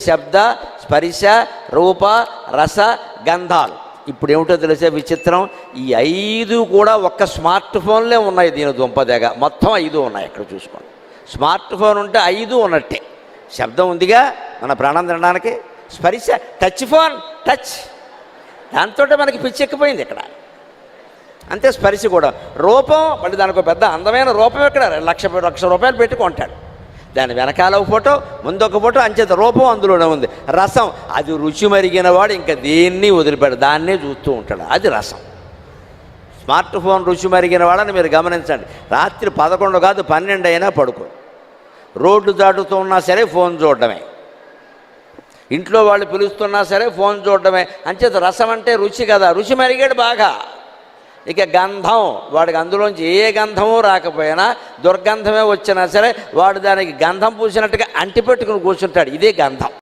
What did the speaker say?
శబ్ద స్పర్శ రూప రస గంధాలు. ఇప్పుడు ఏమిటో తెలిసే విచిత్రం, ఈ 5 కూడా ఒక్క స్మార్ట్ ఫోన్లే ఉన్నాయి. దీని దుంపదేగ మొత్తం 5 ఉన్నాయి. ఎక్కడ చూసుకోండి, స్మార్ట్ ఫోన్ ఉంటే 5 ఉన్నట్టే. శబ్దం ఉందిగా మన ప్రాణం తినడానికి, స్పర్శ టచ్ ఫోన్, టచ్, దాంతో మనకి పిచ్చెక్కిపోయింది ఇక్కడ. అంతే స్పర్శ కూడా. రూపం మళ్ళీ దానికి పెద్ద అందమైన రూపం ఎక్కడ, లక్ష రూపాయలు పెట్టి కొంటాడు. దాని వెనకాల ఒక ఫోటో, ముందు ఒక ఫోటో, అంచేత రూపం అందులోనే ఉంది. రసం, అది రుచి మరిగిన వాడు ఇంకా దేన్ని వదిలిపెడు, దాన్నే చూస్తూ ఉంటాడు, అది రసం. స్మార్ట్ ఫోన్ రుచి మరిగిన వాడని మీరు గమనించండి. రాత్రి 11 కాదు 12 అయినా పడుకో, రోడ్డు దాటుతూ ఉన్నా సరే ఫోన్ చూడడమే, ఇంట్లో వాళ్ళు పిలుస్తున్నా సరే ఫోన్ చూడడమే. అంచేత రసం అంటే రుచి కదా, రుచి మరిగాడు బాగా. ఇక గంధం, వాడికి అందులోంచి ఏ గంధమో రాకపోయినా దుర్గంధమే వచ్చినా సరే వాడు దానికి గంధం పూసినట్టుగా అంటిపెట్టుకుని కూర్చుంటాడు. ఇదే గంధం.